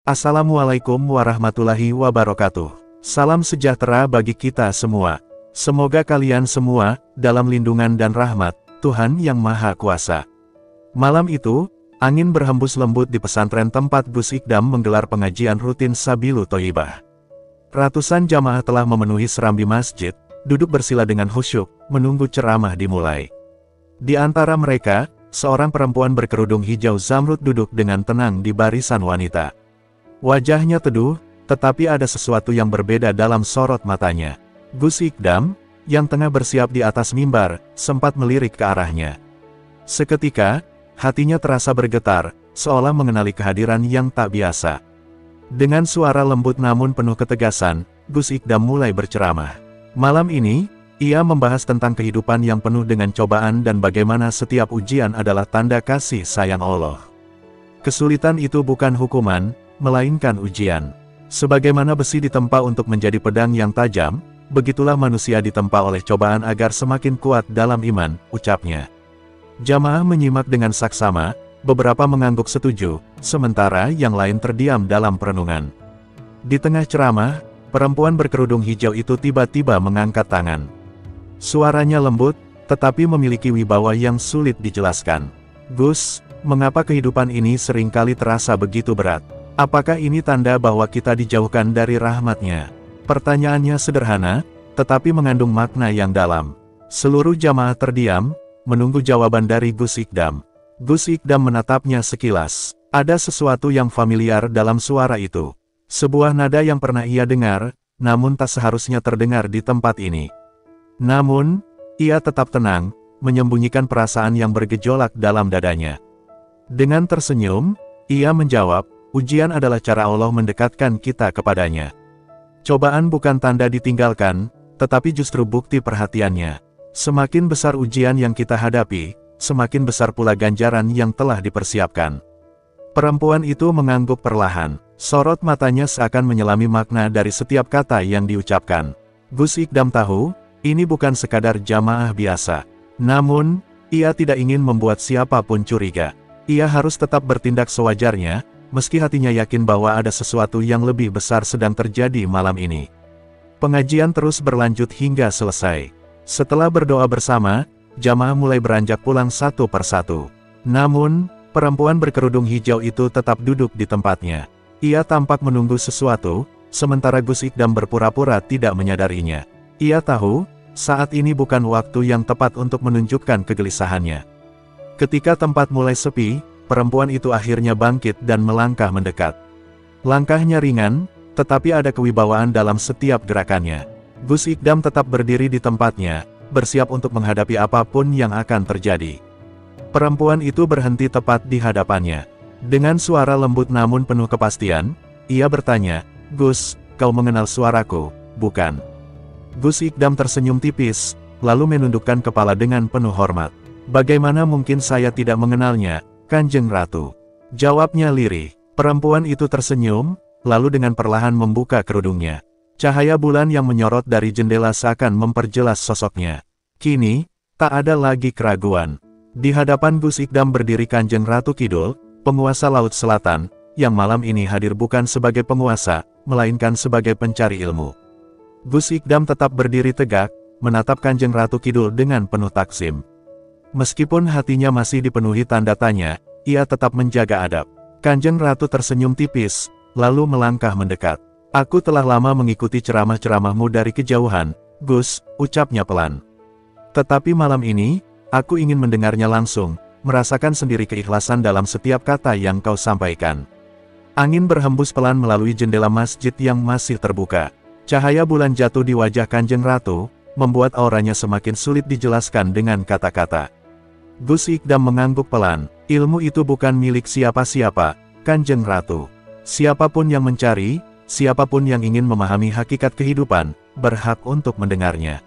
Assalamualaikum warahmatullahi wabarakatuh. Salam sejahtera bagi kita semua. Semoga kalian semua dalam lindungan dan rahmat Tuhan Yang Maha Kuasa. Malam itu, angin berhembus lembut di pesantren tempat Gus Ikdam menggelar pengajian rutin Sabilu Thoyibah. Ratusan jamaah telah memenuhi serambi masjid, duduk bersila dengan khusyuk, menunggu ceramah dimulai. Di antara mereka, seorang perempuan berkerudung hijau zamrud duduk dengan tenang di barisan wanita. Wajahnya teduh, tetapi ada sesuatu yang berbeda dalam sorot matanya. Gus Ikdam, yang tengah bersiap di atas mimbar, sempat melirik ke arahnya. Seketika, hatinya terasa bergetar, seolah mengenali kehadiran yang tak biasa. Dengan suara lembut namun penuh ketegasan, Gus Ikdam mulai berceramah. Malam ini, ia membahas tentang kehidupan yang penuh dengan cobaan dan bagaimana setiap ujian adalah tanda kasih sayang Allah. Kesulitan itu bukan hukuman, melainkan ujian. Sebagaimana besi ditempa untuk menjadi pedang yang tajam, begitulah manusia ditempa oleh cobaan agar semakin kuat dalam iman, ucapnya. Jamaah menyimak dengan saksama, beberapa mengangguk setuju, sementara yang lain terdiam dalam perenungan. Di tengah ceramah, perempuan berkerudung hijau itu tiba-tiba mengangkat tangan. Suaranya lembut, tetapi memiliki wibawa yang sulit dijelaskan. Gus, mengapa kehidupan ini seringkali terasa begitu berat? Apakah ini tanda bahwa kita dijauhkan dari rahmat-Nya? Pertanyaannya sederhana, tetapi mengandung makna yang dalam. Seluruh jamaah terdiam, menunggu jawaban dari Gus Ikdam. Gus Ikdam menatapnya sekilas. Ada sesuatu yang familiar dalam suara itu. Sebuah nada yang pernah ia dengar, namun tak seharusnya terdengar di tempat ini. Namun, ia tetap tenang, menyembunyikan perasaan yang bergejolak dalam dadanya. Dengan tersenyum, ia menjawab, ujian adalah cara Allah mendekatkan kita kepadanya. Cobaan bukan tanda ditinggalkan, tetapi justru bukti perhatiannya. Semakin besar ujian yang kita hadapi, semakin besar pula ganjaran yang telah dipersiapkan. Perempuan itu mengangguk perlahan. Sorot matanya seakan menyelami makna dari setiap kata yang diucapkan. Gus Ikdam tahu, ini bukan sekadar jamaah biasa. Namun, ia tidak ingin membuat siapapun curiga. Ia harus tetap bertindak sewajarnya, meski hatinya yakin bahwa ada sesuatu yang lebih besar sedang terjadi malam ini. Pengajian terus berlanjut hingga selesai. Setelah berdoa bersama, jamaah mulai beranjak pulang satu persatu. Namun, perempuan berkerudung hijau itu tetap duduk di tempatnya. Ia tampak menunggu sesuatu, sementara Gus Ikdam berpura-pura tidak menyadarinya. Ia tahu, saat ini bukan waktu yang tepat untuk menunjukkan kegelisahannya. Ketika tempat mulai sepi, perempuan itu akhirnya bangkit dan melangkah mendekat. Langkahnya ringan, tetapi ada kewibawaan dalam setiap gerakannya. Gus Ikdam tetap berdiri di tempatnya, bersiap untuk menghadapi apapun yang akan terjadi. Perempuan itu berhenti tepat di hadapannya. Dengan suara lembut namun penuh kepastian, ia bertanya, "Gus, kau mengenal suaraku, bukan?" Gus Ikdam tersenyum tipis, lalu menundukkan kepala dengan penuh hormat. "Bagaimana mungkin saya tidak mengenalnya, Kanjeng Ratu?" Jawabnya lirih. Perempuan itu tersenyum, lalu dengan perlahan membuka kerudungnya. Cahaya bulan yang menyorot dari jendela seakan memperjelas sosoknya. Kini, tak ada lagi keraguan. Di hadapan Gus Ikdam berdiri Kanjeng Ratu Kidul, penguasa Laut Selatan, yang malam ini hadir bukan sebagai penguasa, melainkan sebagai pencari ilmu. Gus Ikdam tetap berdiri tegak, menatap Kanjeng Ratu Kidul dengan penuh takzim. Meskipun hatinya masih dipenuhi tanda tanya, ia tetap menjaga adab. Kanjeng Ratu tersenyum tipis, lalu melangkah mendekat. "Aku telah lama mengikuti ceramah-ceramahmu dari kejauhan, Gus," ucapnya pelan. "Tetapi malam ini, aku ingin mendengarnya langsung, merasakan sendiri keikhlasan dalam setiap kata yang kau sampaikan." Angin berhembus pelan melalui jendela masjid yang masih terbuka. Cahaya bulan jatuh di wajah Kanjeng Ratu, membuat auranya semakin sulit dijelaskan dengan kata-kata. Gus Ikdam mengangguk pelan, "Ilmu itu bukan milik siapa-siapa, Kanjeng Ratu. Siapapun yang mencari, siapapun yang ingin memahami hakikat kehidupan, berhak untuk mendengarnya."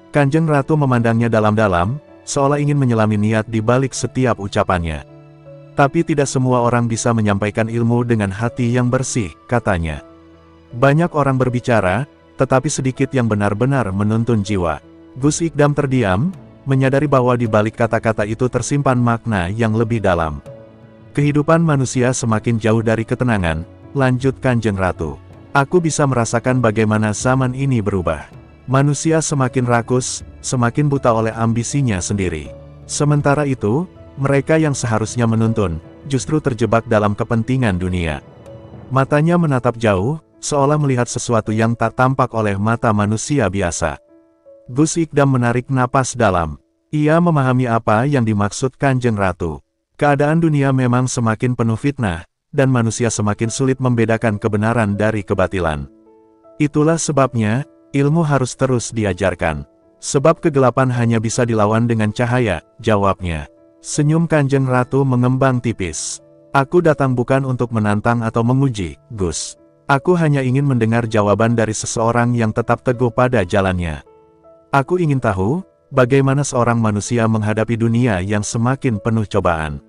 Kanjeng Ratu memandangnya dalam-dalam, seolah ingin menyelami niat di balik setiap ucapannya. "Tapi tidak semua orang bisa menyampaikan ilmu dengan hati yang bersih," katanya. "Banyak orang berbicara, tetapi sedikit yang benar-benar menuntun jiwa." Gus Ikdam terdiam, menyadari bahwa di balik kata-kata itu tersimpan makna yang lebih dalam. Kehidupan manusia semakin jauh dari ketenangan, lanjut Kanjeng Ratu. Aku bisa merasakan bagaimana zaman ini berubah. Manusia semakin rakus, semakin buta oleh ambisinya sendiri. Sementara itu, mereka yang seharusnya menuntun, justru terjebak dalam kepentingan dunia. Matanya menatap jauh, seolah melihat sesuatu yang tak tampak oleh mata manusia biasa. Gus Ikdam menarik napas dalam. Ia memahami apa yang dimaksud Kanjeng Ratu. Keadaan dunia memang semakin penuh fitnah, dan manusia semakin sulit membedakan kebenaran dari kebatilan. Itulah sebabnya, ilmu harus terus diajarkan. Sebab kegelapan hanya bisa dilawan dengan cahaya, jawabnya. Senyum Kanjeng Ratu mengembang tipis. Aku datang bukan untuk menantang atau menguji, Gus. Aku hanya ingin mendengar jawaban dari seseorang yang tetap teguh pada jalannya. Aku ingin tahu, bagaimana seorang manusia menghadapi dunia yang semakin penuh cobaan.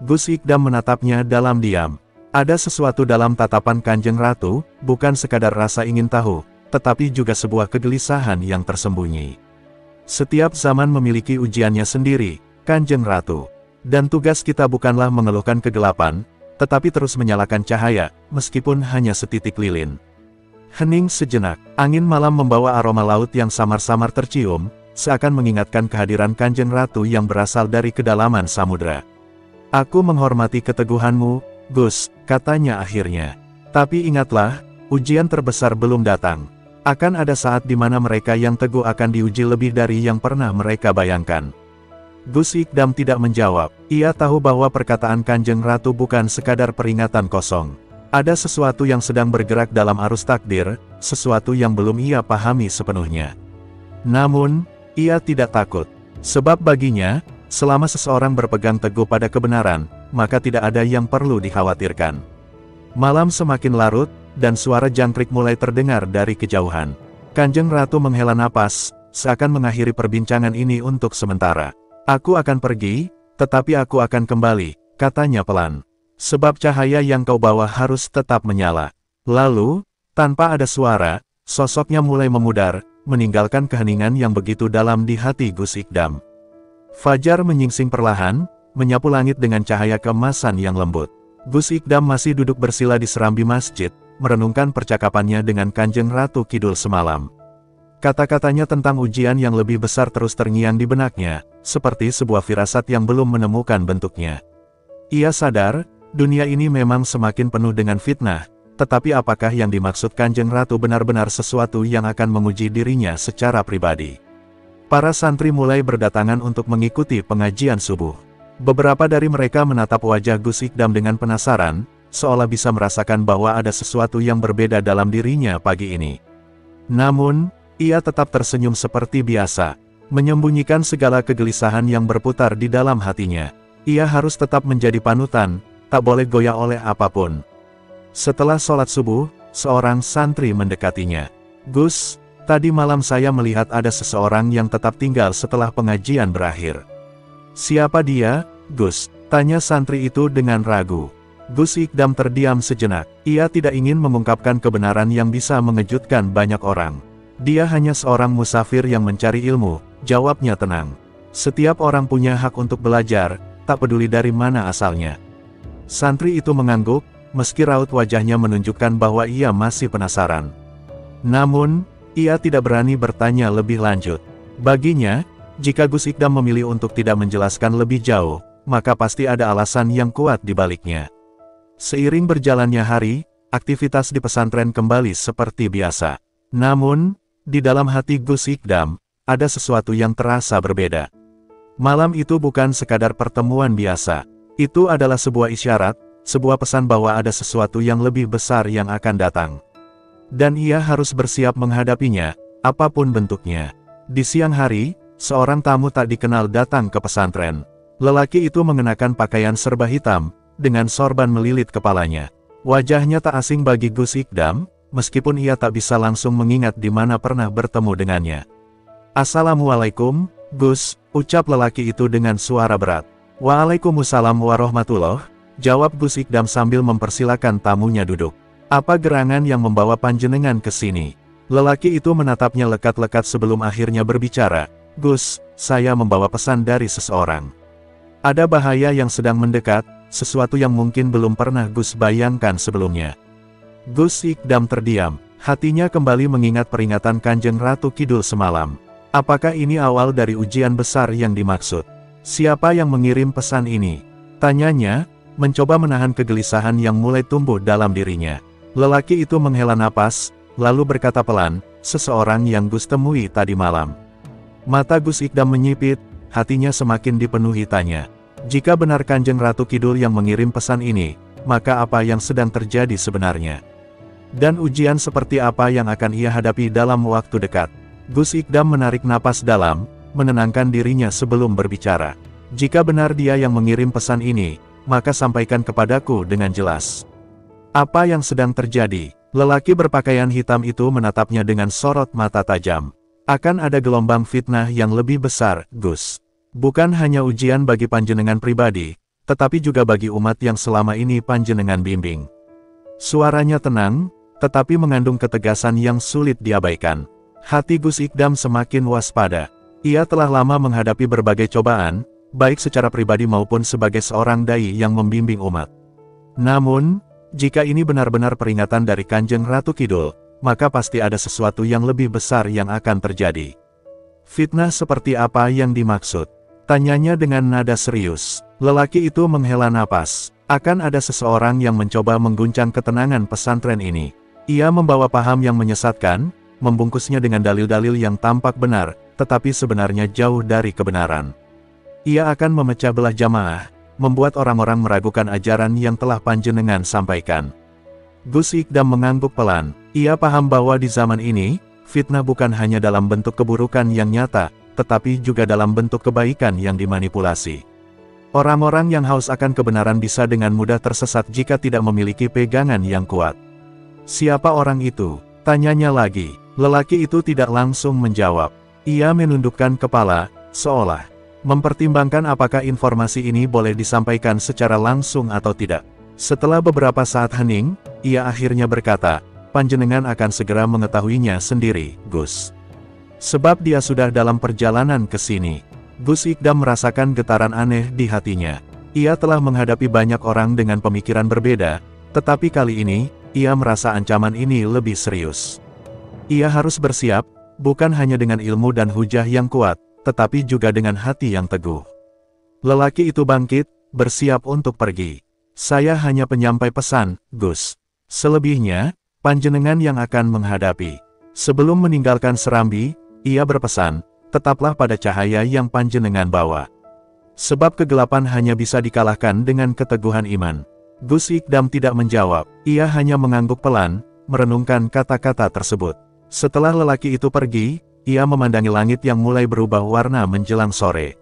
Gus Ikdam menatapnya dalam diam. Ada sesuatu dalam tatapan Kanjeng Ratu, bukan sekadar rasa ingin tahu, tetapi juga sebuah kegelisahan yang tersembunyi. Setiap zaman memiliki ujiannya sendiri, Kanjeng Ratu. Dan tugas kita bukanlah mengeluhkan kegelapan, tetapi terus menyalakan cahaya, meskipun hanya setitik lilin. Hening sejenak, angin malam membawa aroma laut yang samar-samar tercium, seakan mengingatkan kehadiran Kanjeng Ratu yang berasal dari kedalaman samudera. Aku menghormati keteguhanmu, Gus, katanya akhirnya. Tapi ingatlah, ujian terbesar belum datang. Akan ada saat di mana mereka yang teguh akan diuji lebih dari yang pernah mereka bayangkan. Gus Ikdam tidak menjawab. Ia tahu bahwa perkataan Kanjeng Ratu bukan sekadar peringatan kosong. Ada sesuatu yang sedang bergerak dalam arus takdir, sesuatu yang belum ia pahami sepenuhnya. Namun, ia tidak takut. Sebab baginya, selama seseorang berpegang teguh pada kebenaran, maka tidak ada yang perlu dikhawatirkan. Malam semakin larut, dan suara jangkrik mulai terdengar dari kejauhan. Kanjeng Ratu menghela napas, seakan mengakhiri perbincangan ini untuk sementara. Aku akan pergi, tetapi aku akan kembali, katanya pelan. Sebab cahaya yang kau bawa harus tetap menyala. Lalu, tanpa ada suara, sosoknya mulai memudar, meninggalkan keheningan yang begitu dalam di hati Gus Ikdam. Fajar menyingsing perlahan, menyapu langit dengan cahaya keemasan yang lembut. Gus Ikdam masih duduk bersila di serambi masjid, merenungkan percakapannya dengan Kanjeng Ratu Kidul semalam. Kata-katanya tentang ujian yang lebih besar terus terngiang di benaknya, seperti sebuah firasat yang belum menemukan bentuknya. Ia sadar, dunia ini memang semakin penuh dengan fitnah, tetapi apakah yang dimaksud Kanjeng Ratu benar-benar sesuatu yang akan menguji dirinya secara pribadi? Para santri mulai berdatangan untuk mengikuti pengajian subuh. Beberapa dari mereka menatap wajah Gus Ikdam dengan penasaran, seolah bisa merasakan bahwa ada sesuatu yang berbeda dalam dirinya pagi ini. Namun, ia tetap tersenyum seperti biasa, menyembunyikan segala kegelisahan yang berputar di dalam hatinya. Ia harus tetap menjadi panutan, tak boleh goyah oleh apapun. Setelah sholat subuh, seorang santri mendekatinya. Gus, tadi malam saya melihat ada seseorang yang tetap tinggal setelah pengajian berakhir. Siapa dia, Gus? Tanya santri itu dengan ragu. Gus Ikdam terdiam sejenak. Ia tidak ingin mengungkapkan kebenaran yang bisa mengejutkan banyak orang. Dia hanya seorang musafir yang mencari ilmu, jawabnya tenang. Setiap orang punya hak untuk belajar, tak peduli dari mana asalnya. Santri itu mengangguk, meski raut wajahnya menunjukkan bahwa ia masih penasaran. Namun, ia tidak berani bertanya lebih lanjut. Baginya, jika Gus Ikdam memilih untuk tidak menjelaskan lebih jauh, maka pasti ada alasan yang kuat di baliknya. Seiring berjalannya hari, aktivitas di pesantren kembali seperti biasa. Namun, di dalam hati Gus Ikdam, ada sesuatu yang terasa berbeda. Malam itu bukan sekadar pertemuan biasa. Itu adalah sebuah isyarat, sebuah pesan bahwa ada sesuatu yang lebih besar yang akan datang. Dan ia harus bersiap menghadapinya, apapun bentuknya. Di siang hari, seorang tamu tak dikenal datang ke pesantren. Lelaki itu mengenakan pakaian serba hitam, dengan sorban melilit kepalanya. Wajahnya tak asing bagi Gus Ikdam, meskipun ia tak bisa langsung mengingat di mana pernah bertemu dengannya. Assalamualaikum, Gus, ucap lelaki itu dengan suara berat. Waalaikumsalam warahmatullah, jawab Gus Ikdam sambil mempersilakan tamunya duduk. Apa gerangan yang membawa panjenengan ke sini? Lelaki itu menatapnya lekat-lekat sebelum akhirnya berbicara. Gus, saya membawa pesan dari seseorang. Ada bahaya yang sedang mendekat, sesuatu yang mungkin belum pernah Gus bayangkan sebelumnya. Gus Ikdam terdiam, hatinya kembali mengingat peringatan Kanjeng Ratu Kidul semalam. Apakah ini awal dari ujian besar yang dimaksud? Siapa yang mengirim pesan ini? Tanyanya, mencoba menahan kegelisahan yang mulai tumbuh dalam dirinya. Lelaki itu menghela napas, lalu berkata pelan, seseorang yang Gus temui tadi malam. Mata Gus Ikdam menyipit, hatinya semakin dipenuhi tanya. Jika benar Kanjeng Ratu Kidul yang mengirim pesan ini, maka apa yang sedang terjadi sebenarnya? Dan ujian seperti apa yang akan ia hadapi dalam waktu dekat? Gus Ikdam menarik napas dalam, menenangkan dirinya sebelum berbicara. Jika benar dia yang mengirim pesan ini, maka sampaikan kepadaku dengan jelas. Apa yang sedang terjadi? Lelaki berpakaian hitam itu menatapnya dengan sorot mata tajam. Akan ada gelombang fitnah yang lebih besar, Gus. Bukan hanya ujian bagi panjenengan pribadi, tetapi juga bagi umat yang selama ini panjenengan bimbing. Suaranya tenang, tetapi mengandung ketegasan yang sulit diabaikan. Hati Gus Ikdam semakin waspada. Ia telah lama menghadapi berbagai cobaan, baik secara pribadi maupun sebagai seorang dai yang membimbing umat. Namun, jika ini benar-benar peringatan dari Kanjeng Ratu Kidul, maka pasti ada sesuatu yang lebih besar yang akan terjadi. Fitnah seperti apa yang dimaksud? Tanyanya dengan nada serius. Lelaki itu menghela napas. Akan ada seseorang yang mencoba mengguncang ketenangan pesantren ini. Ia membawa paham yang menyesatkan, membungkusnya dengan dalil-dalil yang tampak benar, tetapi sebenarnya jauh dari kebenaran. Ia akan memecah belah jamaah, membuat orang-orang meragukan ajaran yang telah panjenengan sampaikan. Gus Ikdam mengangguk pelan. Ia paham bahwa di zaman ini, fitnah bukan hanya dalam bentuk keburukan yang nyata, tetapi juga dalam bentuk kebaikan yang dimanipulasi. Orang-orang yang haus akan kebenaran bisa dengan mudah tersesat jika tidak memiliki pegangan yang kuat. Siapa orang itu? Tanyanya lagi. Lelaki itu tidak langsung menjawab. Ia menundukkan kepala, seolah mempertimbangkan apakah informasi ini boleh disampaikan secara langsung atau tidak. Setelah beberapa saat hening, ia akhirnya berkata, panjenengan akan segera mengetahuinya sendiri, Gus. Sebab dia sudah dalam perjalanan ke sini. Gus Ikdam merasakan getaran aneh di hatinya. Ia telah menghadapi banyak orang dengan pemikiran berbeda, tetapi kali ini, ia merasa ancaman ini lebih serius. Ia harus bersiap, bukan hanya dengan ilmu dan hujah yang kuat, tetapi juga dengan hati yang teguh. Lelaki itu bangkit, bersiap untuk pergi. Saya hanya penyampai pesan, Gus. Selebihnya, panjenengan yang akan menghadapi. Sebelum meninggalkan Serambi, ia berpesan, tetaplah pada cahaya yang panjenengan bawa. Sebab kegelapan hanya bisa dikalahkan dengan keteguhan iman. Gus Ikdam tidak menjawab, ia hanya mengangguk pelan, merenungkan kata-kata tersebut. Setelah lelaki itu pergi, ia memandangi langit yang mulai berubah warna menjelang sore.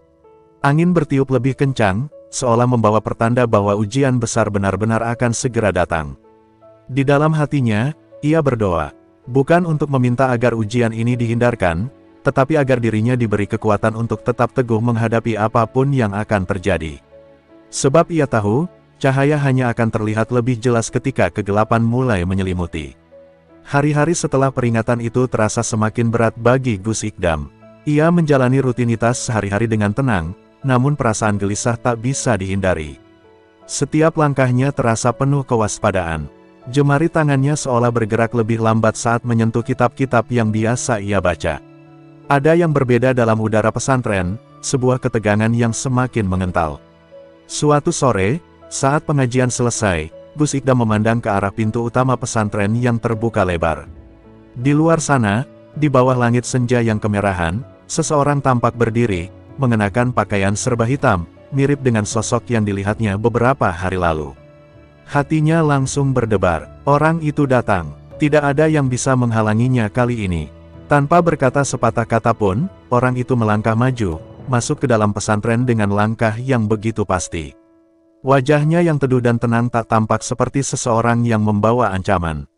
Angin bertiup lebih kencang, seolah membawa pertanda bahwa ujian besar benar-benar akan segera datang. Di dalam hatinya, ia berdoa, bukan untuk meminta agar ujian ini dihindarkan, tetapi agar dirinya diberi kekuatan untuk tetap teguh menghadapi apapun yang akan terjadi. Sebab ia tahu, cahaya hanya akan terlihat lebih jelas ketika kegelapan mulai menyelimuti. Hari-hari setelah peringatan itu terasa semakin berat bagi Gus Ikdam. Ia menjalani rutinitas sehari-hari dengan tenang, namun perasaan gelisah tak bisa dihindari. Setiap langkahnya terasa penuh kewaspadaan. Jemari tangannya seolah bergerak lebih lambat saat menyentuh kitab-kitab yang biasa ia baca. Ada yang berbeda dalam udara pesantren, sebuah ketegangan yang semakin mengental. Suatu sore, saat pengajian selesai, Gus Ikdam memandang ke arah pintu utama pesantren yang terbuka lebar. Di luar sana, di bawah langit senja yang kemerahan, seseorang tampak berdiri, mengenakan pakaian serba hitam, mirip dengan sosok yang dilihatnya beberapa hari lalu. Hatinya langsung berdebar. Orang itu datang. Tidak ada yang bisa menghalanginya kali ini. Tanpa berkata sepatah kata pun, orang itu melangkah maju, masuk ke dalam pesantren dengan langkah yang begitu pasti. Wajahnya yang teduh dan tenang tak tampak seperti seseorang yang membawa ancaman.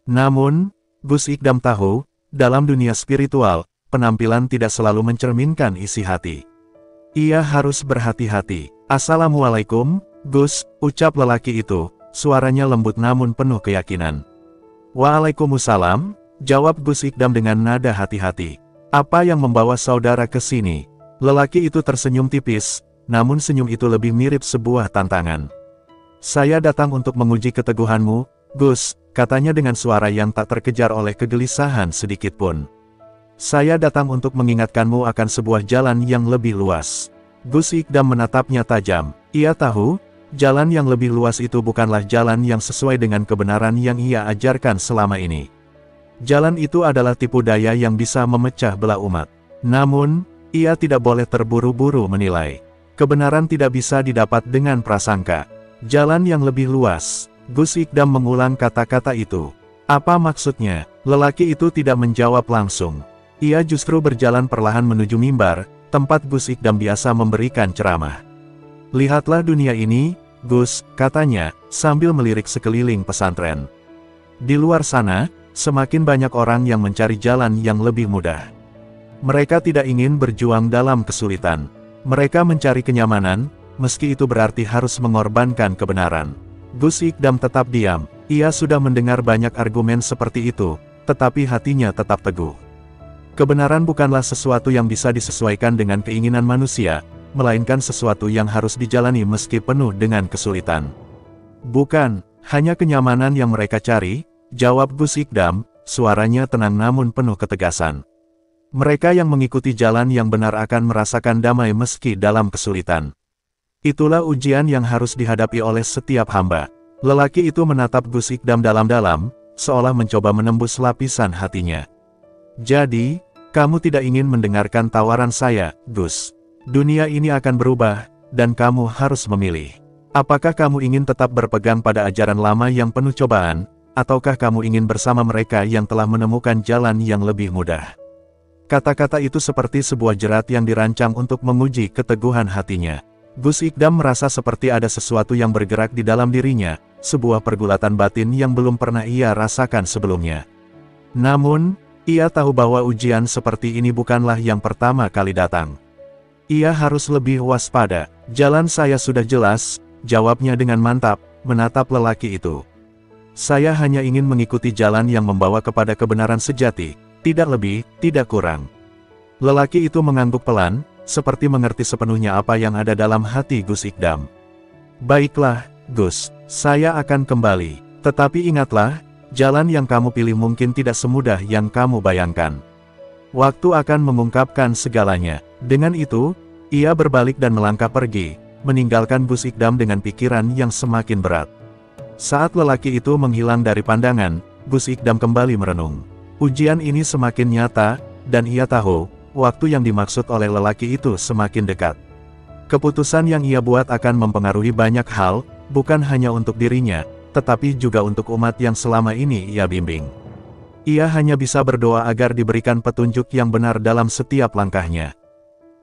Namun, Gus Ikdam tahu, dalam dunia spiritual, penampilan tidak selalu mencerminkan isi hati. Ia harus berhati-hati. Assalamualaikum, Gus, ucap lelaki itu, suaranya lembut namun penuh keyakinan. Waalaikumsalam, jawab Gus Ikdam dengan nada hati-hati. Apa yang membawa saudara ke sini? Lelaki itu tersenyum tipis, namun senyum itu lebih mirip sebuah tantangan. Saya datang untuk menguji keteguhanmu, Gus, katanya dengan suara yang tak terkejar oleh kegelisahan sedikitpun. Saya datang untuk mengingatkanmu akan sebuah jalan yang lebih luas. Gus Ikdam menatapnya tajam. Ia tahu, jalan yang lebih luas itu bukanlah jalan yang sesuai dengan kebenaran yang ia ajarkan selama ini. Jalan itu adalah tipu daya yang bisa memecah belah umat. Namun, ia tidak boleh terburu-buru menilai. Kebenaran tidak bisa didapat dengan prasangka. Jalan yang lebih luas. Gus Ikdam mengulang kata-kata itu. Apa maksudnya? Lelaki itu tidak menjawab langsung. Ia justru berjalan perlahan menuju mimbar, tempat Gus Ikdam biasa memberikan ceramah. Lihatlah dunia ini, Gus, katanya, sambil melirik sekeliling pesantren. Di luar sana, semakin banyak orang yang mencari jalan yang lebih mudah. Mereka tidak ingin berjuang dalam kesulitan. Mereka mencari kenyamanan, meski itu berarti harus mengorbankan kebenaran. Gus Ikdam tetap diam. Ia sudah mendengar banyak argumen seperti itu, tetapi hatinya tetap teguh. Kebenaran bukanlah sesuatu yang bisa disesuaikan dengan keinginan manusia, melainkan sesuatu yang harus dijalani meski penuh dengan kesulitan. Bukan, hanya kenyamanan yang mereka cari, jawab Gus Ikdam, suaranya tenang namun penuh ketegasan. Mereka yang mengikuti jalan yang benar akan merasakan damai meski dalam kesulitan. Itulah ujian yang harus dihadapi oleh setiap hamba. Lelaki itu menatap Gus Ikdam dalam-dalam, seolah mencoba menembus lapisan hatinya. Jadi, kamu tidak ingin mendengarkan tawaran saya, Gus. Dunia ini akan berubah, dan kamu harus memilih. Apakah kamu ingin tetap berpegang pada ajaran lama yang penuh cobaan, ataukah kamu ingin bersama mereka yang telah menemukan jalan yang lebih mudah? Kata-kata itu seperti sebuah jerat yang dirancang untuk menguji keteguhan hatinya. Gus Ikdam merasa seperti ada sesuatu yang bergerak di dalam dirinya, sebuah pergulatan batin yang belum pernah ia rasakan sebelumnya. Namun, ia tahu bahwa ujian seperti ini bukanlah yang pertama kali datang. Ia harus lebih waspada. Jalan saya sudah jelas, jawabnya dengan mantap, menatap lelaki itu. Saya hanya ingin mengikuti jalan yang membawa kepada kebenaran sejati, tidak lebih, tidak kurang. Lelaki itu mengangguk pelan, seperti mengerti sepenuhnya apa yang ada dalam hati Gus Ikdam. Baiklah, Gus, saya akan kembali. Tetapi ingatlah, jalan yang kamu pilih mungkin tidak semudah yang kamu bayangkan. Waktu akan mengungkapkan segalanya. Dengan itu, ia berbalik dan melangkah pergi, meninggalkan Gus Ikdam dengan pikiran yang semakin berat. Saat lelaki itu menghilang dari pandangan, Gus Ikdam kembali merenung. Ujian ini semakin nyata, dan ia tahu, waktu yang dimaksud oleh lelaki itu semakin dekat. Keputusan yang ia buat akan mempengaruhi banyak hal, bukan hanya untuk dirinya, tetapi juga untuk umat yang selama ini ia bimbing. Ia hanya bisa berdoa agar diberikan petunjuk yang benar dalam setiap langkahnya.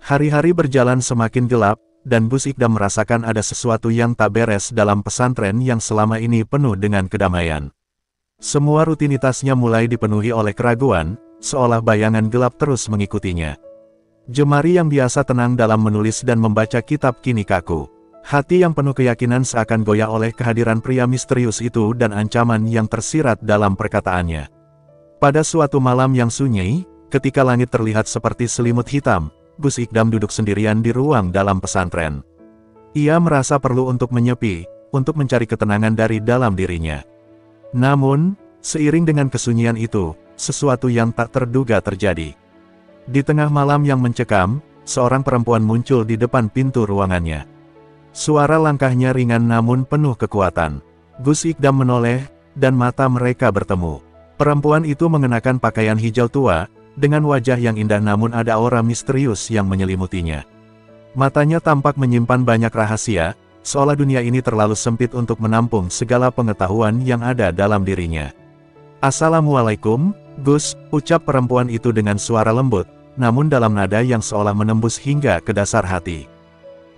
Hari-hari berjalan semakin gelap, dan Gus Ikdam merasakan ada sesuatu yang tak beres dalam pesantren yang selama ini penuh dengan kedamaian. Semua rutinitasnya mulai dipenuhi oleh keraguan, seolah bayangan gelap terus mengikutinya. Jemari yang biasa tenang dalam menulis dan membaca kitab kini kaku. Hati yang penuh keyakinan seakan goyah oleh kehadiran pria misterius itu dan ancaman yang tersirat dalam perkataannya. Pada suatu malam yang sunyi, ketika langit terlihat seperti selimut hitam, Gus Ikdam duduk sendirian di ruang dalam pesantren. Ia merasa perlu untuk menyepi, untuk mencari ketenangan dari dalam dirinya. Namun, seiring dengan kesunyian itu, sesuatu yang tak terduga terjadi. Di tengah malam yang mencekam, seorang perempuan muncul di depan pintu ruangannya. Suara langkahnya ringan namun penuh kekuatan. Gus Ikdam menoleh, dan mata mereka bertemu. Perempuan itu mengenakan pakaian hijau tua, dengan wajah yang indah namun ada aura misterius yang menyelimutinya. Matanya tampak menyimpan banyak rahasia, seolah dunia ini terlalu sempit untuk menampung segala pengetahuan yang ada dalam dirinya. Assalamualaikum, Gus, ucap perempuan itu dengan suara lembut, namun dalam nada yang seolah menembus hingga ke dasar hati.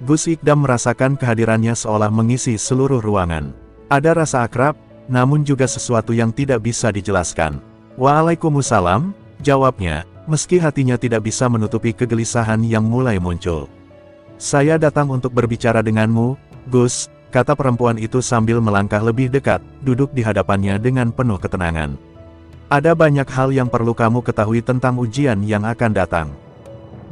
Gus Ikdam merasakan kehadirannya seolah mengisi seluruh ruangan. Ada rasa akrab, namun juga sesuatu yang tidak bisa dijelaskan. Waalaikumsalam, jawabnya, meski hatinya tidak bisa menutupi kegelisahan yang mulai muncul. Saya datang untuk berbicara denganmu, Gus, kata perempuan itu sambil melangkah lebih dekat, duduk di hadapannya dengan penuh ketenangan. Ada banyak hal yang perlu kamu ketahui tentang ujian yang akan datang.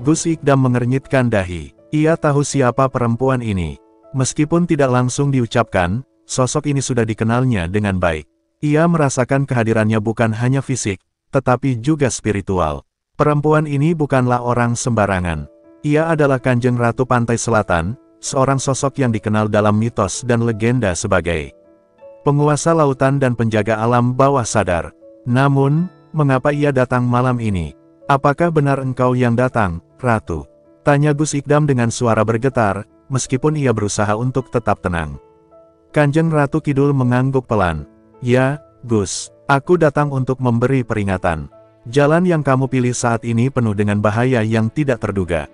Gus Ikdam mengernyitkan dahi. Ia tahu siapa perempuan ini. Meskipun tidak langsung diucapkan, sosok ini sudah dikenalnya dengan baik. Ia merasakan kehadirannya bukan hanya fisik, tetapi juga spiritual. Perempuan ini bukanlah orang sembarangan. Ia adalah Kanjeng Ratu Pantai Selatan, seorang sosok yang dikenal dalam mitos dan legenda sebagai penguasa lautan dan penjaga alam bawah sadar. Namun, mengapa ia datang malam ini? Apakah benar engkau yang datang, Ratu? Tanya Gus Ikdam dengan suara bergetar, meskipun ia berusaha untuk tetap tenang. Kanjeng Ratu Kidul mengangguk pelan. Ya, Gus, aku datang untuk memberi peringatan. Jalan yang kamu pilih saat ini penuh dengan bahaya yang tidak terduga.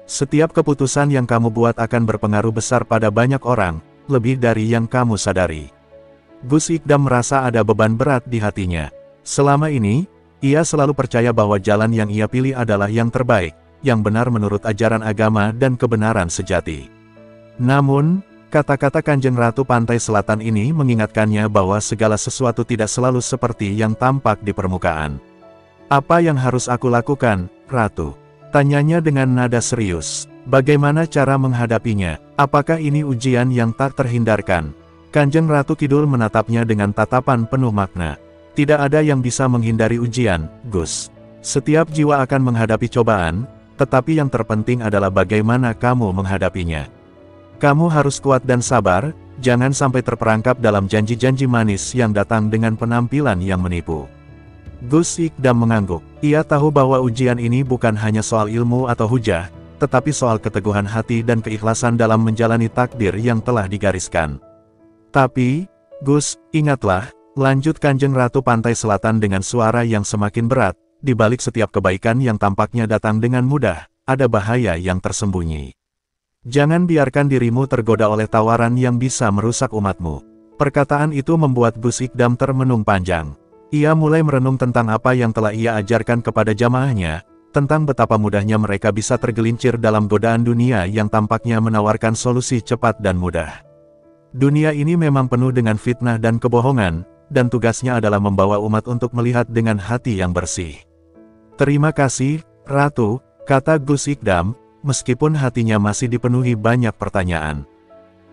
Setiap keputusan yang kamu buat akan berpengaruh besar pada banyak orang, lebih dari yang kamu sadari. Gus Ikdam merasa ada beban berat di hatinya. Selama ini, ia selalu percaya bahwa jalan yang ia pilih adalah yang terbaik, yang benar menurut ajaran agama dan kebenaran sejati. Namun, kata-kata Kanjeng Ratu Pantai Selatan ini mengingatkannya bahwa segala sesuatu tidak selalu seperti yang tampak di permukaan. Apa yang harus aku lakukan, Ratu? Tanyanya dengan nada serius. Bagaimana cara menghadapinya? Apakah ini ujian yang tak terhindarkan? Kanjeng Ratu Kidul menatapnya dengan tatapan penuh makna. Tidak ada yang bisa menghindari ujian, Gus. Setiap jiwa akan menghadapi cobaan, tetapi yang terpenting adalah bagaimana kamu menghadapinya. Kamu harus kuat dan sabar, jangan sampai terperangkap dalam janji-janji manis yang datang dengan penampilan yang menipu. Gus Ikdam mengangguk. Ia tahu bahwa ujian ini bukan hanya soal ilmu atau hujah, tetapi soal keteguhan hati dan keikhlasan dalam menjalani takdir yang telah digariskan. Tapi, Gus, ingatlah, lanjut Kanjeng Ratu Pantai Selatan dengan suara yang semakin berat, di balik setiap kebaikan yang tampaknya datang dengan mudah, ada bahaya yang tersembunyi. Jangan biarkan dirimu tergoda oleh tawaran yang bisa merusak umatmu. Perkataan itu membuat Gus Ikdam termenung panjang. Ia mulai merenung tentang apa yang telah ia ajarkan kepada jamaahnya, tentang betapa mudahnya mereka bisa tergelincir dalam godaan dunia yang tampaknya menawarkan solusi cepat dan mudah. Dunia ini memang penuh dengan fitnah dan kebohongan, dan tugasnya adalah membawa umat untuk melihat dengan hati yang bersih. Terima kasih, Ratu, kata Gus Ikdam, meskipun hatinya masih dipenuhi banyak pertanyaan.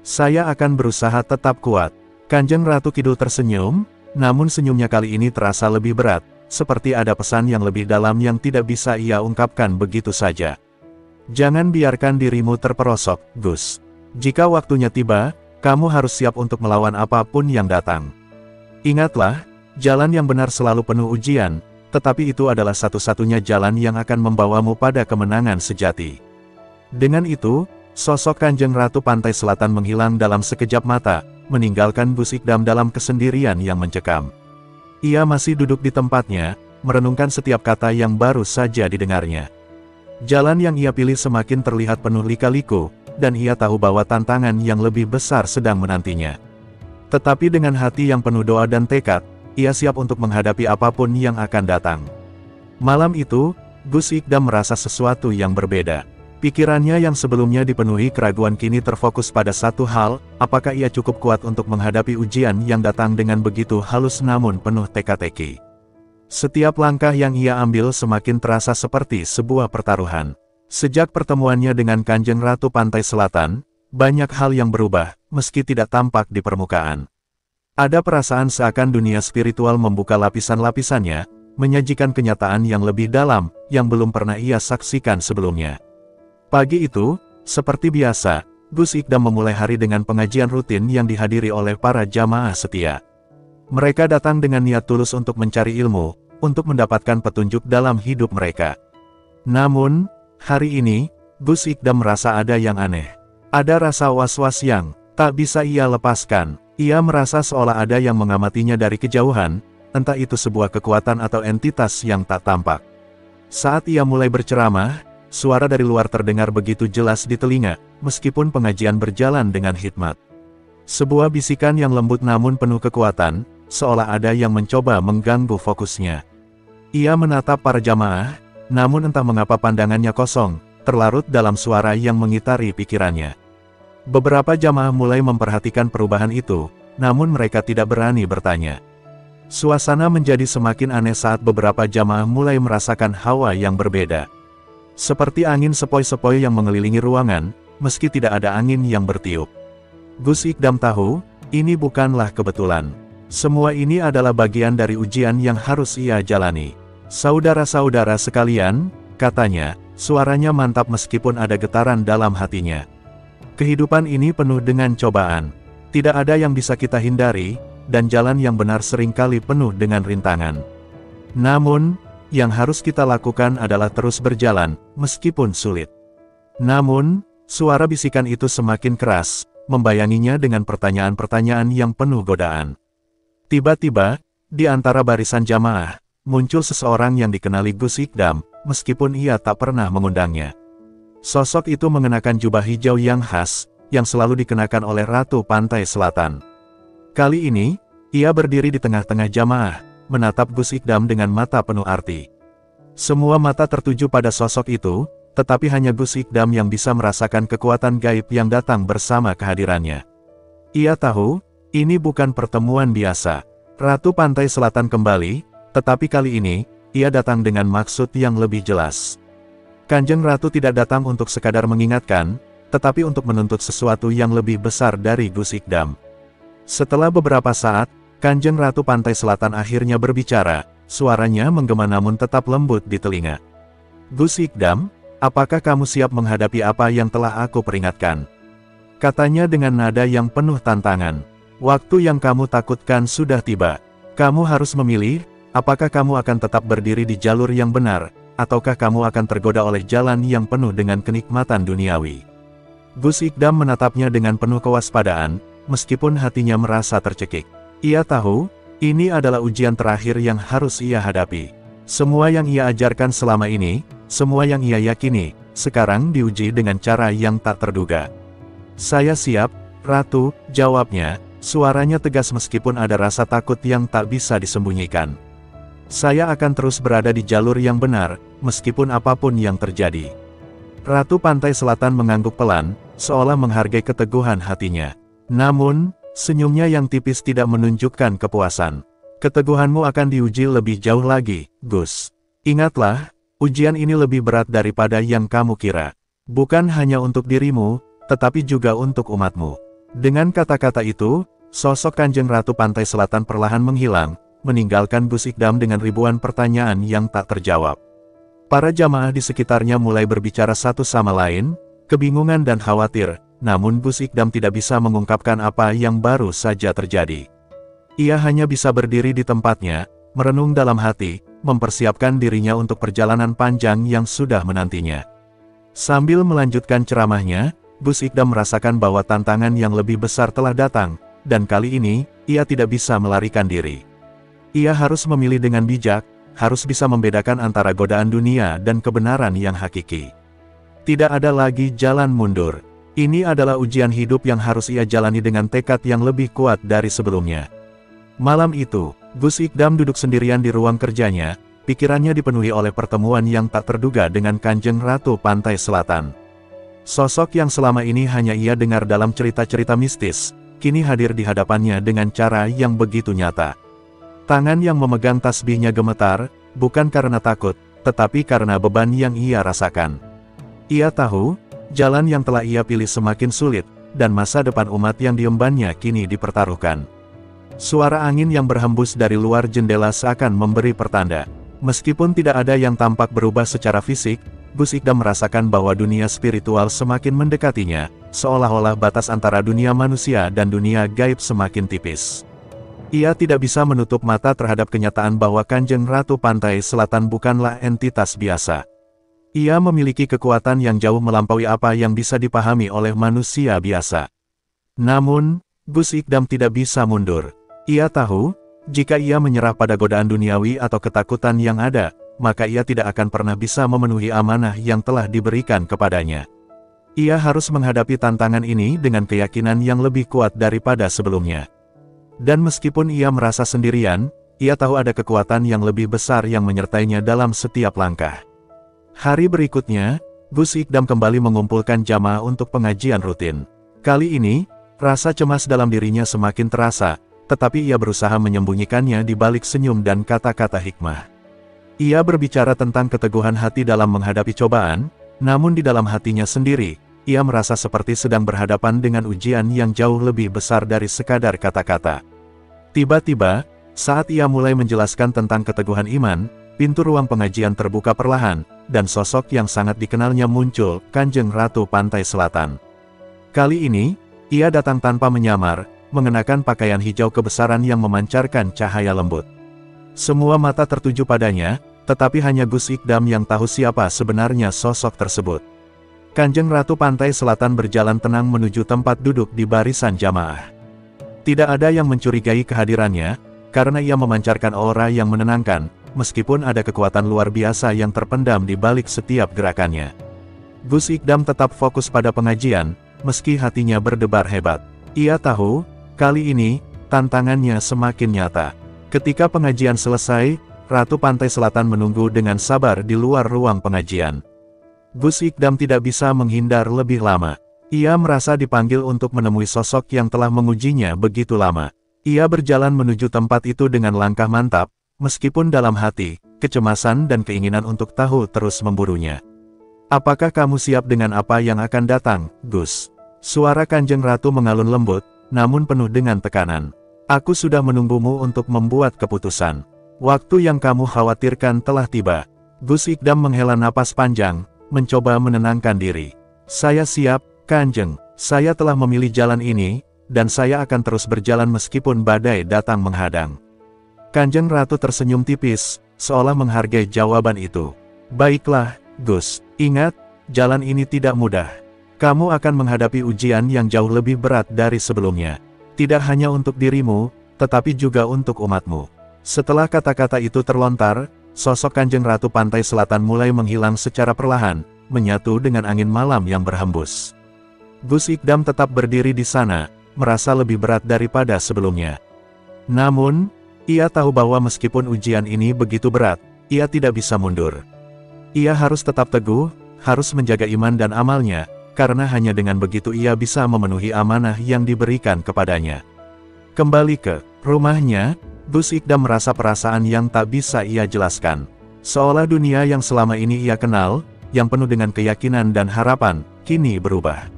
Saya akan berusaha tetap kuat. Kanjeng Ratu Kidul tersenyum, namun senyumnya kali ini terasa lebih berat, seperti ada pesan yang lebih dalam yang tidak bisa ia ungkapkan begitu saja. Jangan biarkan dirimu terperosok, Gus. Jika waktunya tiba, kamu harus siap untuk melawan apapun yang datang. Ingatlah, jalan yang benar selalu penuh ujian, tetapi itu adalah satu-satunya jalan yang akan membawamu pada kemenangan sejati. Dengan itu, sosok Kanjeng Ratu Pantai Selatan menghilang dalam sekejap mata, meninggalkan Gus Ikdam dalam kesendirian yang mencekam. Ia masih duduk di tempatnya, merenungkan setiap kata yang baru saja didengarnya. Jalan yang ia pilih semakin terlihat penuh lika-liku, dan ia tahu bahwa tantangan yang lebih besar sedang menantinya. Tetapi dengan hati yang penuh doa dan tekad, ia siap untuk menghadapi apapun yang akan datang. Malam itu, Gus Ikdam merasa sesuatu yang berbeda. Pikirannya yang sebelumnya dipenuhi keraguan kini terfokus pada satu hal, apakah ia cukup kuat untuk menghadapi ujian yang datang dengan begitu halus namun penuh teka-teki. Setiap langkah yang ia ambil semakin terasa seperti sebuah pertaruhan. Sejak pertemuannya dengan Kanjeng Ratu Pantai Selatan, banyak hal yang berubah, meski tidak tampak di permukaan. Ada perasaan seakan dunia spiritual membuka lapisan-lapisannya, menyajikan kenyataan yang lebih dalam, yang belum pernah ia saksikan sebelumnya. Pagi itu, seperti biasa, Gus Ikdam memulai hari dengan pengajian rutin yang dihadiri oleh para jamaah setia. Mereka datang dengan niat tulus untuk mencari ilmu, untuk mendapatkan petunjuk dalam hidup mereka. Namun, hari ini, Gus Ikdam merasa ada yang aneh. Ada rasa was-was yang tak bisa ia lepaskan. Ia merasa seolah ada yang mengamatinya dari kejauhan, entah itu sebuah kekuatan atau entitas yang tak tampak. Saat ia mulai berceramah, suara dari luar terdengar begitu jelas di telinga, meskipun pengajian berjalan dengan hikmat. Sebuah bisikan yang lembut namun penuh kekuatan, seolah ada yang mencoba mengganggu fokusnya. Ia menatap para jamaah, namun entah mengapa pandangannya kosong, terlarut dalam suara yang mengitari pikirannya. Beberapa jamaah mulai memperhatikan perubahan itu, namun mereka tidak berani bertanya. Suasana menjadi semakin aneh saat beberapa jamaah mulai merasakan hawa yang berbeda. Seperti angin sepoi-sepoi yang mengelilingi ruangan, meski tidak ada angin yang bertiup. Gus Ikdam tahu, ini bukanlah kebetulan. Semua ini adalah bagian dari ujian yang harus ia jalani. Saudara-saudara sekalian, katanya, suaranya mantap meskipun ada getaran dalam hatinya. Kehidupan ini penuh dengan cobaan. Tidak ada yang bisa kita hindari, dan jalan yang benar seringkali penuh dengan rintangan. Namun, yang harus kita lakukan adalah terus berjalan, meskipun sulit. Namun, suara bisikan itu semakin keras, membayanginya dengan pertanyaan-pertanyaan yang penuh godaan. Tiba-tiba, di antara barisan jamaah, muncul seseorang yang dikenali Gus Ikdam, meskipun ia tak pernah mengundangnya. Sosok itu mengenakan jubah hijau yang khas, yang selalu dikenakan oleh Ratu Pantai Selatan. Kali ini, ia berdiri di tengah-tengah jamaah, menatap Gus Ikdam dengan mata penuh arti. Semua mata tertuju pada sosok itu, tetapi hanya Gus Ikdam yang bisa merasakan kekuatan gaib yang datang bersama kehadirannya. Ia tahu, ini bukan pertemuan biasa. Ratu Pantai Selatan kembali, tetapi kali ini, ia datang dengan maksud yang lebih jelas. Kanjeng Ratu tidak datang untuk sekadar mengingatkan, tetapi untuk menuntut sesuatu yang lebih besar dari Gus Ikdam. Setelah beberapa saat, Kanjeng Ratu Pantai Selatan akhirnya berbicara, suaranya menggema namun tetap lembut di telinga. Gus Ikdam, apakah kamu siap menghadapi apa yang telah aku peringatkan? Katanya dengan nada yang penuh tantangan. Waktu yang kamu takutkan sudah tiba. Kamu harus memilih, apakah kamu akan tetap berdiri di jalur yang benar, ataukah kamu akan tergoda oleh jalan yang penuh dengan kenikmatan duniawi. Gus Ikdam menatapnya dengan penuh kewaspadaan, meskipun hatinya merasa tercekik. Ia tahu, ini adalah ujian terakhir yang harus ia hadapi. Semua yang ia ajarkan selama ini, semua yang ia yakini, sekarang diuji dengan cara yang tak terduga. Saya siap, Ratu, jawabnya. Suaranya tegas meskipun ada rasa takut yang tak bisa disembunyikan. Saya akan terus berada di jalur yang benar, meskipun apapun yang terjadi. Ratu Pantai Selatan mengangguk pelan, seolah menghargai keteguhan hatinya. Namun, senyumnya yang tipis tidak menunjukkan kepuasan. Keteguhanmu akan diuji lebih jauh lagi, Gus. Ingatlah, ujian ini lebih berat daripada yang kamu kira. Bukan hanya untuk dirimu, tetapi juga untuk umatmu. Dengan kata-kata itu, sosok Kanjeng Ratu Pantai Selatan perlahan menghilang, meninggalkan Gus Ikdam dengan ribuan pertanyaan yang tak terjawab. Para jamaah di sekitarnya mulai berbicara satu sama lain, kebingungan dan khawatir, namun Gus Ikdam tidak bisa mengungkapkan apa yang baru saja terjadi. Ia hanya bisa berdiri di tempatnya, merenung dalam hati, mempersiapkan dirinya untuk perjalanan panjang yang sudah menantinya. Sambil melanjutkan ceramahnya, Gus Ikdam merasakan bahwa tantangan yang lebih besar telah datang, dan kali ini, ia tidak bisa melarikan diri. Ia harus memilih dengan bijak, harus bisa membedakan antara godaan dunia dan kebenaran yang hakiki. Tidak ada lagi jalan mundur. Ini adalah ujian hidup yang harus ia jalani dengan tekad yang lebih kuat dari sebelumnya. Malam itu, Gus Ikdam duduk sendirian di ruang kerjanya, pikirannya dipenuhi oleh pertemuan yang tak terduga dengan Kanjeng Ratu Pantai Selatan. Sosok yang selama ini hanya ia dengar dalam cerita-cerita mistis, kini hadir di hadapannya dengan cara yang begitu nyata. Tangan yang memegang tasbihnya gemetar, bukan karena takut, tetapi karena beban yang ia rasakan. Ia tahu, jalan yang telah ia pilih semakin sulit, dan masa depan umat yang diembannya kini dipertaruhkan. Suara angin yang berhembus dari luar jendela seakan memberi pertanda. Meskipun tidak ada yang tampak berubah secara fisik, Gus Ikdam merasakan bahwa dunia spiritual semakin mendekatinya, seolah-olah batas antara dunia manusia dan dunia gaib semakin tipis. Ia tidak bisa menutup mata terhadap kenyataan bahwa Kanjeng Ratu Pantai Selatan bukanlah entitas biasa. Ia memiliki kekuatan yang jauh melampaui apa yang bisa dipahami oleh manusia biasa. Namun, Gus Ikdam tidak bisa mundur. Ia tahu, jika ia menyerah pada godaan duniawi atau ketakutan yang ada, maka ia tidak akan pernah bisa memenuhi amanah yang telah diberikan kepadanya. Ia harus menghadapi tantangan ini dengan keyakinan yang lebih kuat daripada sebelumnya. Dan meskipun ia merasa sendirian, ia tahu ada kekuatan yang lebih besar yang menyertainya dalam setiap langkah. Hari berikutnya, Gus Ikdam kembali mengumpulkan jamaah untuk pengajian rutin. Kali ini, rasa cemas dalam dirinya semakin terasa, tetapi ia berusaha menyembunyikannya di balik senyum dan kata-kata hikmah. Ia berbicara tentang keteguhan hati dalam menghadapi cobaan, namun di dalam hatinya sendiri, ia merasa seperti sedang berhadapan dengan ujian yang jauh lebih besar dari sekadar kata-kata. Tiba-tiba, saat ia mulai menjelaskan tentang keteguhan iman, pintu ruang pengajian terbuka perlahan, dan sosok yang sangat dikenalnya muncul, Kanjeng Ratu Pantai Selatan. Kali ini, ia datang tanpa menyamar, mengenakan pakaian hijau kebesaran yang memancarkan cahaya lembut. Semua mata tertuju padanya, tetapi hanya Gus Ikdam yang tahu siapa sebenarnya sosok tersebut. Kanjeng Ratu Pantai Selatan berjalan tenang menuju tempat duduk di barisan jamaah. Tidak ada yang mencurigai kehadirannya, karena ia memancarkan aura yang menenangkan, meskipun ada kekuatan luar biasa yang terpendam di balik setiap gerakannya. Gus Ikdam tetap fokus pada pengajian, meski hatinya berdebar hebat. Ia tahu, kali ini, tantangannya semakin nyata. Ketika pengajian selesai, Ratu Pantai Selatan menunggu dengan sabar di luar ruang pengajian. Gus Ikdam tidak bisa menghindar lebih lama. Ia merasa dipanggil untuk menemui sosok yang telah mengujinya begitu lama. Ia berjalan menuju tempat itu dengan langkah mantap, meskipun dalam hati, kecemasan dan keinginan untuk tahu terus memburunya. "Apakah kamu siap dengan apa yang akan datang, Gus?" Suara Kanjeng Ratu mengalun lembut, namun penuh dengan tekanan. "Aku sudah menunggumu untuk membuat keputusan. Waktu yang kamu khawatirkan telah tiba." Gus Ikdam menghela napas panjang, mencoba menenangkan diri. "Saya siap, Kanjeng. Saya telah memilih jalan ini, dan saya akan terus berjalan meskipun badai datang menghadang." Kanjeng Ratu tersenyum tipis, seolah menghargai jawaban itu. "Baiklah, Gus. Ingat, jalan ini tidak mudah. Kamu akan menghadapi ujian yang jauh lebih berat dari sebelumnya. Tidak hanya untuk dirimu, tetapi juga untuk umatmu." Setelah kata-kata itu terlontar, sosok Kanjeng Ratu Pantai Selatan mulai menghilang secara perlahan, menyatu dengan angin malam yang berhembus. Gus Ikdam tetap berdiri di sana, merasa lebih berat daripada sebelumnya. Namun, ia tahu bahwa meskipun ujian ini begitu berat, ia tidak bisa mundur. Ia harus tetap teguh, harus menjaga iman dan amalnya, karena hanya dengan begitu ia bisa memenuhi amanah yang diberikan kepadanya. Kembali ke rumahnya, Gus Ikdam merasa perasaan yang tak bisa ia jelaskan. Seolah dunia yang selama ini ia kenal, yang penuh dengan keyakinan dan harapan, kini berubah.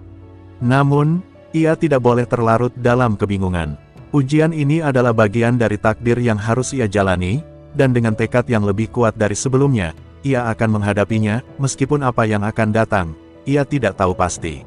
Namun, ia tidak boleh terlarut dalam kebingungan. Ujian ini adalah bagian dari takdir yang harus ia jalani, dan dengan tekad yang lebih kuat dari sebelumnya, ia akan menghadapinya, meskipun apa yang akan datang, ia tidak tahu pasti.